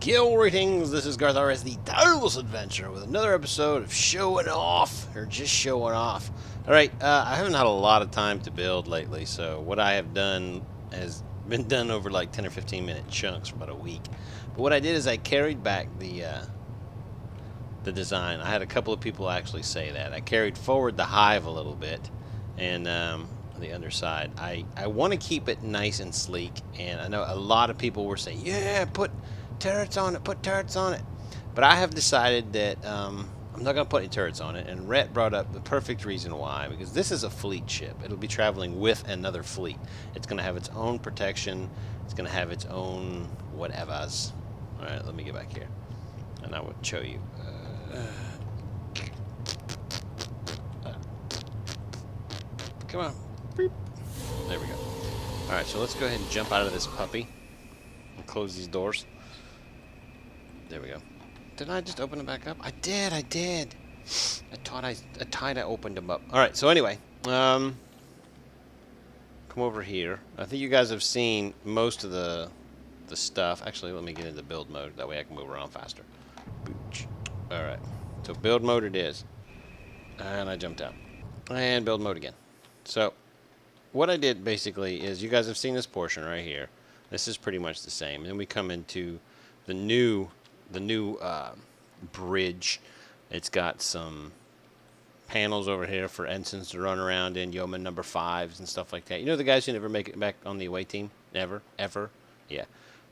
Greetings, this is garthrs, the Tireless Adventure, with another episode of Showing Off, or just showing off. Alright, I haven't had a lot of time to build lately, so what I have done has been done over like 10 or 15 minute chunks for about a week. But what I did is I carried back the design. I had a couple of people actually say that. I carried forward the hive a little bit, and on the underside. I want to keep it nice and sleek, and I know a lot of people were saying, yeah, put turrets on it, put turrets on it. But I have decided that I'm not going to put any turrets on it, and Rhett brought up the perfect reason why, because this is a fleet ship. It'll be traveling with another fleet. It's going to have its own protection. It's going to have its own whatevers. Alright, let me get back here, and I will show you. Come on. Beep. There we go. Alright, so let's go ahead and jump out of this puppy and close these doors. There we go. Did I just open them back up? I did. I thought I opened them up. Alright, so anyway, come over here. I think you guys have seen most of the stuff. Actually, let me get into build mode. That way I can move around faster. Alright, so build mode it is. And I jumped out. And build mode again. So, what I did basically is, you guys have seen this portion right here. This is pretty much the same. And then we come into the new bridge. It's got some panels over here for ensigns to run around in, yeoman number 5s and stuff like that. You know the guys who never make it back on the away team? Never? Ever? Yeah.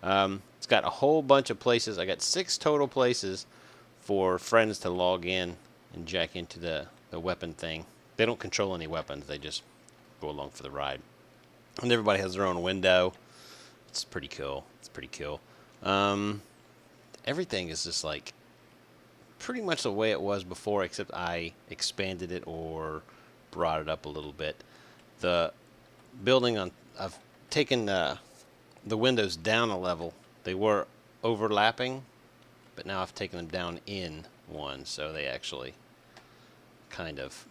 It's got a whole bunch of places. I got 6 total places for friends to log in and jack into the weapon thing. They don't control any weapons. They just go along for the ride. And everybody has their own window. It's pretty cool. It's pretty cool. Everything is just like pretty much the way it was before, except I expanded it or brought it up a little bit. The building on, I've taken the windows down a level. They were overlapping, but now I've taken them down in one, so they actually kind of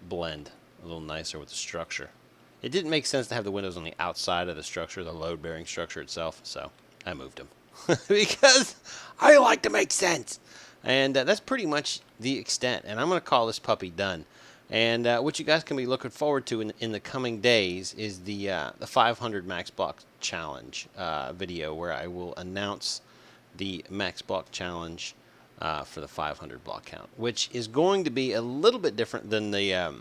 blend a little nicer with the structure. It didn't make sense to have the windows on the outside of the structure, the load-bearing structure itself, so I moved them. Because I like to make sense. And that's pretty much the extent. And I'm going to call this puppy done. And what you guys can be looking forward to in the coming days is the 500 max block challenge video, where I will announce the max block challenge for the 500 block count, which is going to be a little bit different than the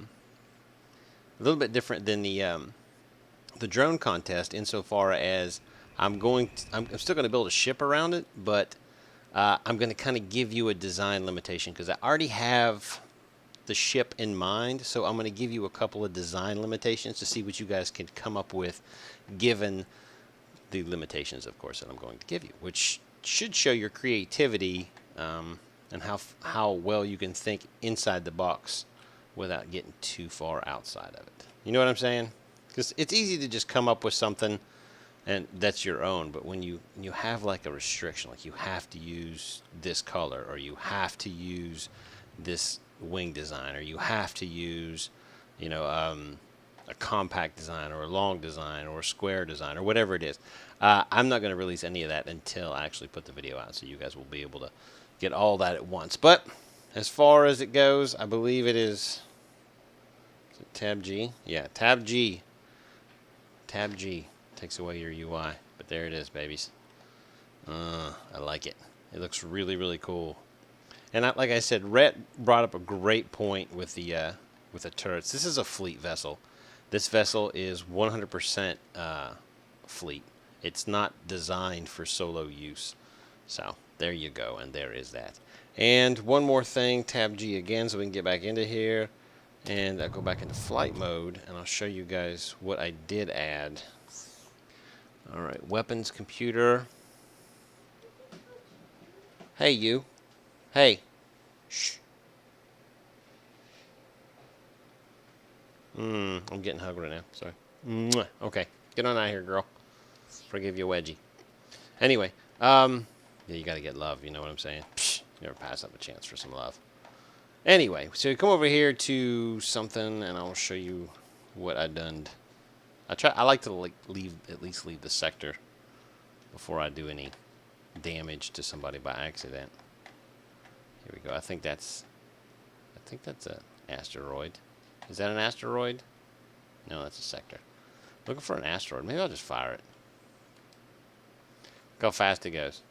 the drone contest, insofar as I'm still going to build a ship around it, but I'm going to kind of give you a design limitation, because I already have the ship in mind. So I'm going to give you a couple of design limitations to see what you guys can come up with, given the limitations, of course, that I'm going to give you, which should show your creativity and how well you can think inside the box without getting too far outside of it. You know what I'm saying? Because it's easy to just come up with something and that's your own, but when you have like a restriction, like you have to use this color, or you have to use this wing design, or you have to use, you know, a compact design, or a long design, or a square design, or whatever it is. I'm not going to release any of that until I actually put the video out, so you guys will be able to get all that at once. But as far as it goes, I believe is it Tab G? Yeah, Tab G. Tab G takes away your UI, but there it is, babies. I like it. It looks really, really cool. And like I said, Rhett brought up a great point with the turrets. This is a fleet vessel. This vessel is 100% fleet. It's not designed for solo use. So there you go, and there is that. And one more thing, Tab G again, so we can get back into here. And I'll go back into flight mode, and I'll show you guys what I did add. Alright, weapons, computer. Hey, you. Hey. Shh. I'm getting hugged right now. Sorry. Mwah. Okay, get on out of here, girl. Before I give you a wedgie. Anyway, yeah, you gotta get love, you know what I'm saying? Psh, never pass up a chance for some love. Anyway, so you come over here to something, and I'll show you what I done. I like to at least leave the sector before I do any damage to somebody by accident. Here we go. I think that's an asteroid. Is that an asteroid? No, that's a sector. Looking for an asteroid. Maybe I'll just fire it. Look how fast it goes.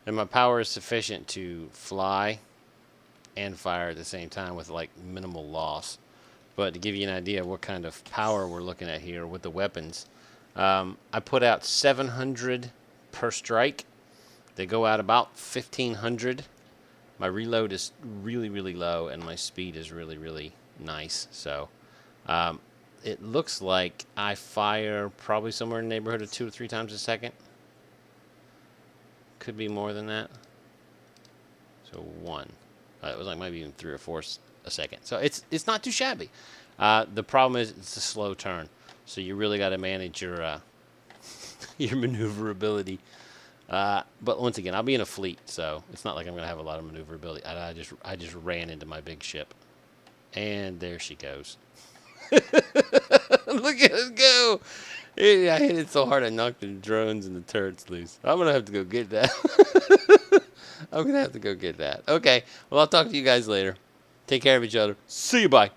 And my power is sufficient to fly and fire at the same time with like minimal loss. But to give you an idea of what kind of power we're looking at here with the weapons, I put out 700 per strike. They go out about 1,500. My reload is really, really low, and my speed is really, really nice. So it looks like I fire probably somewhere in the neighborhood of 2 to 3 times a second. Could be more than that. So 1. It was like maybe even 3 or 4 a second. So it's not too shabby. The problem is it's a slow turn. So you really got to manage your your maneuverability. But once again, I'll be in a fleet, so it's not like I'm gonna have a lot of maneuverability. I just ran into my big ship, and there she goes. Look at us go! I hit it so hard I knocked the drones and the turrets loose. I'm gonna have to go get that. I'm gonna have to go get that. Okay, well I'll talk to you guys later. Take care of each other. See you, bye.